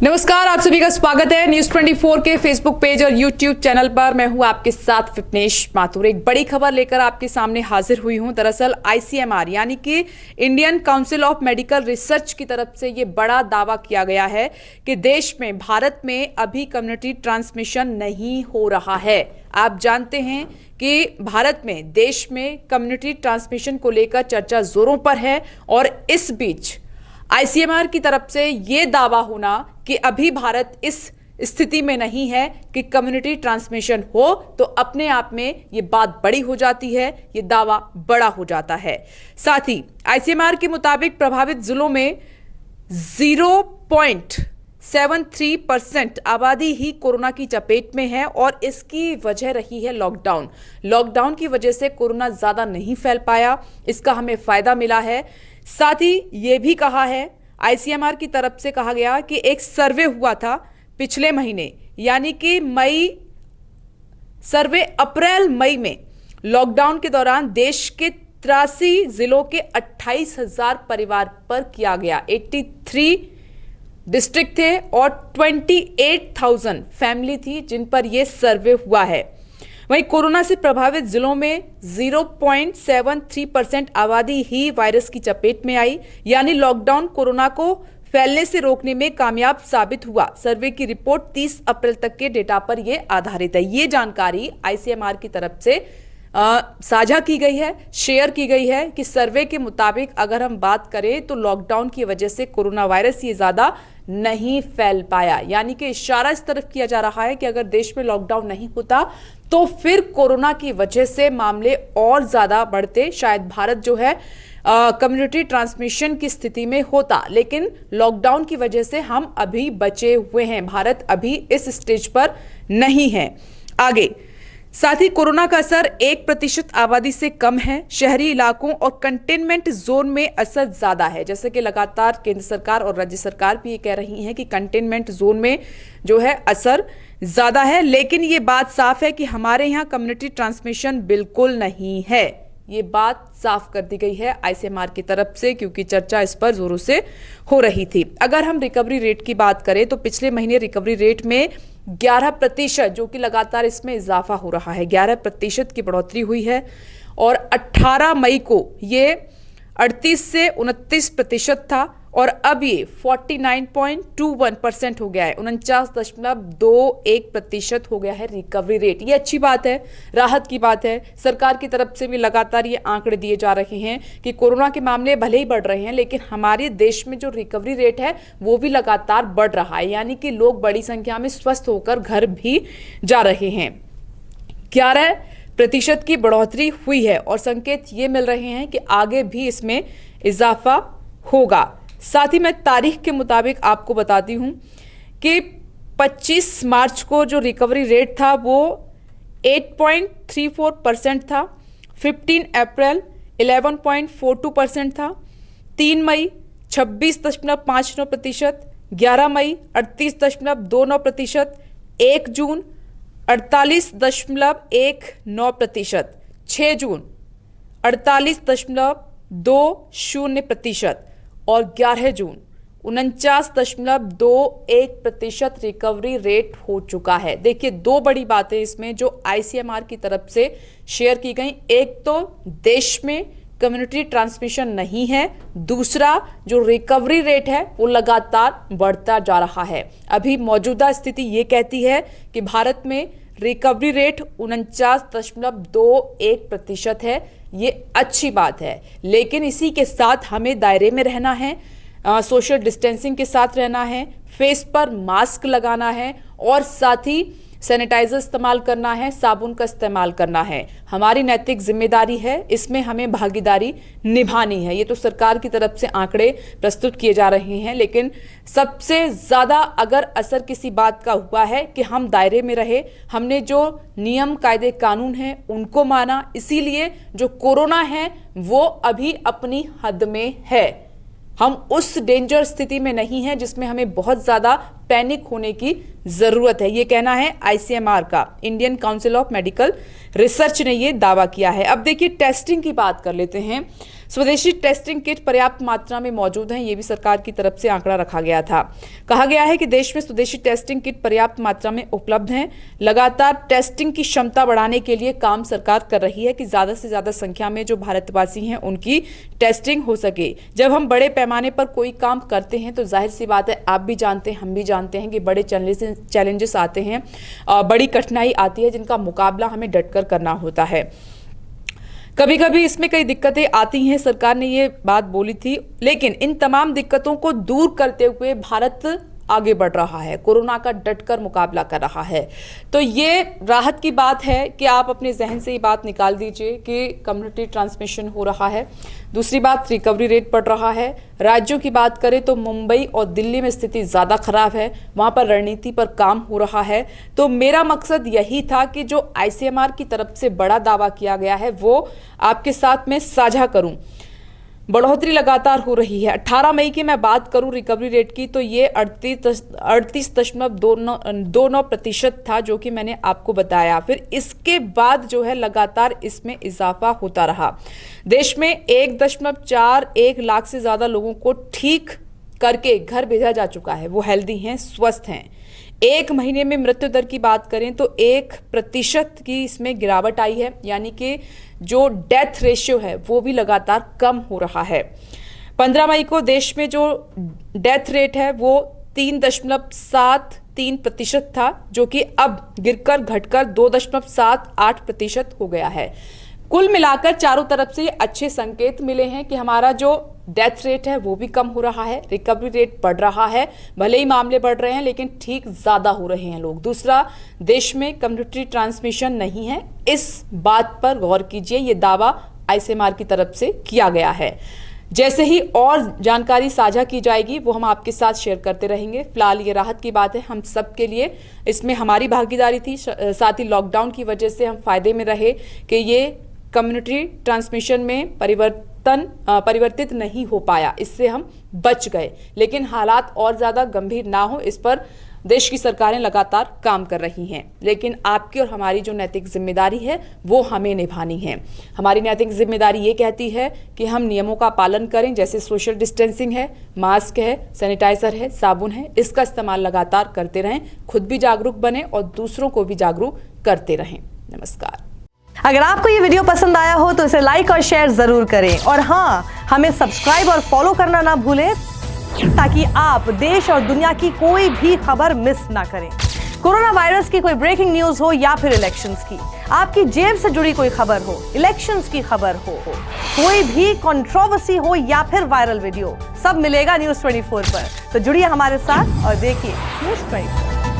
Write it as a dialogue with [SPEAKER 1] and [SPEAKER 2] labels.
[SPEAKER 1] नमस्कार, आप सभी का स्वागत है न्यूज 24 के फेसबुक पेज और यूट्यूब चैनल पर। मैं हूं आपके साथ विपनेश माथुर। एक बड़ी खबर लेकर आपके सामने हाजिर हुई हूं। दरअसल आईसीएमआर यानी कि Indian council of medical research की तरफ से ये बड़ा दावा किया गया है कि देश में, भारत में अभी कम्युनिटी ट्रांसमिशन नहीं हो रहा है। आप जानते हैं कि भारत में, देश में कम्युनिटी ट्रांसमिशन को लेकर चर्चा जोरों पर है और इस बीच आईसीएमआर की तरफ से यह दावा होना कि अभी भारत इस स्थिति में नहीं है कि कम्युनिटी ट्रांसमिशन हो, तो अपने आप में यह बात बड़ी हो जाती है, यह दावा बड़ा हो जाता है। साथ ही आईसीएमआर के मुताबिक प्रभावित जिलों में 0.73% आबादी ही कोरोना की चपेट में है और इसकी वजह रही है लॉकडाउन। लॉकडाउन की वजह से कोरोना ज्यादा नहीं फैल पाया, इसका हमें फायदा मिला है। साथ ही यह भी कहा है, आईसीएमआर की तरफ से कहा गया कि एक सर्वे हुआ था पिछले महीने, यानी कि अप्रैल मई में लॉकडाउन के दौरान देश के 83 जिलों के 28,000 परिवार पर किया गया। 83 डिस्ट्रिक्ट थे और 28,000 फैमिली थी जिन पर यह सर्वे हुआ है। वहीं कोरोना से प्रभावित जिलों में 0.73% आबादी ही वायरस की चपेट में आई, यानी लॉकडाउन कोरोना को फैलने से रोकने में कामयाब साबित हुआ। सर्वे की रिपोर्ट 30 अप्रैल तक के डेटा पर यह आधारित है। ये जानकारी आईसीएमआर की तरफ से साझा की गई है, शेयर की गई है कि सर्वे के मुताबिक अगर हम बात करें तो लॉकडाउन की वजह से कोरोना वायरस ये ज्यादा नहीं फैल पाया, यानी कि इशारा इस तरफ किया जा रहा है कि अगर देश में लॉकडाउन नहीं होता तो फिर कोरोना की वजह से मामले और ज्यादा बढ़ते, शायद भारत जो है कम्युनिटी ट्रांसमिशन की स्थिति में होता। लेकिन लॉकडाउन की वजह से हम अभी बचे हुए हैं, भारत अभी इस स्टेज पर नहीं है। आगे साथ ही कोरोना का असर 1% आबादी से कम है। शहरी इलाकों और कंटेनमेंट जोन में असर ज्यादा है। जैसे कि लगातार केंद्र सरकार और राज्य सरकार भी ये कह रही हैं कि कंटेनमेंट जोन में जो है असर ज्यादा है, लेकिन ये बात साफ है कि हमारे यहाँ कम्युनिटी ट्रांसमिशन बिल्कुल नहीं है। ये बात साफ कर दी गई है आईसीएमआर की तरफ से, क्योंकि चर्चा इस पर जोरों से हो रही थी। अगर हम रिकवरी रेट की बात करें तो पिछले महीने रिकवरी रेट में 11%, जो कि लगातार इसमें इजाफा हो रहा है, 11% की बढ़ोतरी हुई है और 18 मई को ये 38 से 29% था और अब ये 49.21% हो गया है, 49.21% हो गया है रिकवरी रेट। ये अच्छी बात है, राहत की बात है। सरकार की तरफ से भी लगातार ये आंकड़े दिए जा रहे हैं कि कोरोना के मामले भले ही बढ़ रहे हैं, लेकिन हमारे देश में जो रिकवरी रेट है वो भी लगातार बढ़ रहा है, यानी कि लोग बड़ी संख्या में स्वस्थ होकर घर भी जा रहे हैं। 11% की बढ़ोतरी हुई है और संकेत ये मिल रहे हैं कि आगे भी इसमें इजाफा होगा। साथ ही मैं तारीख के मुताबिक आपको बताती हूं कि 25 मार्च को जो रिकवरी रेट था वो 8.34% था, 15 अप्रैल 11.42% था, 3 मई 26.59%, 11 मई 38.29%, 1 जून 48.19%, 6 जून 48.20% और 11 जून 49.21% रिकवरी रेट हो चुका है। देखिए, दो बड़ी बातें इसमें जो आईसीएमआर की तरफ से शेयर की गई, एक तो देश में कम्युनिटी ट्रांसमिशन नहीं है, दूसरा जो रिकवरी रेट है वो लगातार बढ़ता जा रहा है। अभी मौजूदा स्थिति ये कहती है कि भारत में रिकवरी रेट 49.21% है। ये अच्छी बात है, लेकिन इसी के साथ हमें दायरे में रहना है, सोशल डिस्टेंसिंग के साथ रहना है, फेस पर मास्क लगाना है और साथ ही सैनिटाइजर इस्तेमाल करना है, साबुन का इस्तेमाल करना है। हमारी नैतिक जिम्मेदारी है, इसमें हमें भागीदारी निभानी है। ये तो सरकार की तरफ से आंकड़े प्रस्तुत किए जा रहे हैं, लेकिन सबसे ज्यादा अगर असर किसी बात का हुआ है कि हम दायरे में रहे, हमने जो नियम कायदे कानून हैं उनको माना, इसीलिए जो कोरोना है वो अभी अपनी हद में है। हम उस डेंजर स्थिति में नहीं है जिसमें हमें बहुत ज्यादा पैनिक होने की जरूरत है। ये कहना है आईसीएमआर का, Indian council of medical research ने ये दावा किया है। अब देखिए, टेस्टिंग की बात कर लेते हैं। स्वदेशी टेस्टिंग किट पर्याप्त मात्रा में मौजूद हैं, ये भी सरकार की तरफ से आंकड़ा रखा गया था। कहा गया है कि देश में स्वदेशी टेस्टिंग किट पर्याप्त मात्रा में उपलब्ध हैं। लगातार टेस्टिंग की क्षमता बढ़ाने के लिए काम सरकार कर रही है कि ज्यादा से ज्यादा संख्या में जो भारतवासी हैं उनकी टेस्टिंग हो सके। जब हम बड़े पैमाने पर कोई काम करते हैं तो जाहिर सी बात है, आप भी जानते हैं, हम भी जानते हैं कि बड़े चैलेंजेस आते हैं, बड़ी कठिनाई आती है जिनका मुकाबला हमें डटकर करना होता है। कभी कभी इसमें कई दिक्कतें आती हैं, सरकार ने ये बात बोली थी, लेकिन इन तमाम दिक्कतों को दूर करते हुए भारत आगे बढ़ रहा है, कोरोना का डटकर मुकाबला कर रहा है। तो ये राहत की बात है कि आप अपने जहन से ये बात निकाल दीजिए कि कम्युनिटी ट्रांसमिशन हो रहा है। दूसरी बात, रिकवरी रेट बढ़ रहा है। राज्यों की बात करें तो मुंबई और दिल्ली में स्थिति ज़्यादा खराब है, वहाँ पर रणनीति पर काम हो रहा है। तो मेरा मकसद यही था कि जो ICMR की तरफ से बड़ा दावा किया गया है वो आपके साथ में साझा करूँ। बढ़ोतरी लगातार हो रही है। 18 मई की मैं बात करूं रिकवरी रेट की तो ये 38.29% था, जो कि मैंने आपको बताया। फिर इसके बाद जो है लगातार इसमें इजाफा होता रहा। देश में 1.41 लाख से ज्यादा लोगों को ठीक करके घर भेजा जा चुका है, वो हेल्दी हैं, स्वस्थ हैं। एक महीने में मृत्यु दर की बात करें तो 1% की इसमें गिरावट आई है, यानी कि जो डेथ रेशियो है वो भी लगातार कम हो रहा है। 15 मई को देश में जो डेथ रेट है वो 3.73% था, जो कि अब गिरकर घटकर 2.78% हो गया है। कुल मिलाकर चारों तरफ से अच्छे संकेत मिले हैं कि हमारा जो डेथ रेट है वो भी कम हो रहा है, रिकवरी रेट बढ़ रहा है। भले ही मामले बढ़ रहे हैं लेकिन ठीक ज्यादा हो रहे हैं लोग। दूसरा, देश में कम्युनिटी ट्रांसमिशन नहीं है, इस बात पर गौर कीजिए। ये दावा ICMR की तरफ से किया गया है। जैसे ही और जानकारी साझा की जाएगी वो हम आपके साथ शेयर करते रहेंगे। फिलहाल ये राहत की बात है हम सब के लिए, इसमें हमारी भागीदारी थी। साथ ही लॉकडाउन की वजह से हम फायदे में रहे कि ये कम्युनिटी ट्रांसमिशन में परिवर्तित नहीं हो पाया, इससे हम बच गए। लेकिन हालात और ज्यादा गंभीर ना हो, इस पर देश की सरकारें लगातार काम कर रही हैं। लेकिन आपकी और हमारी जो नैतिक जिम्मेदारी है वो हमें निभानी है। हमारी नैतिक जिम्मेदारी ये कहती है कि हम नियमों का पालन करें, जैसे सोशल डिस्टेंसिंग है, मास्क है, सैनिटाइजर है, साबुन है, इसका इस्तेमाल लगातार करते रहें। खुद भी जागरूक बने और दूसरों को भी जागरूक करते रहें। नमस्कार।
[SPEAKER 2] अगर आपको ये वीडियो पसंद आया हो तो इसे लाइक और शेयर जरूर करें, और हाँ, हमें सब्सक्राइब और फॉलो करना ना भूलें ताकि आप देश और दुनिया की कोई भी खबर मिस ना करें। कोरोना वायरस की कोई ब्रेकिंग न्यूज हो या फिर इलेक्शंस की, आपकी जेब से जुड़ी कोई खबर हो, इलेक्शंस की खबर हो, कोई भी कंट्रोवर्सी हो या फिर वायरल वीडियो, सब मिलेगा News 24 पर। तो जुड़िए हमारे साथ और देखिए News 24।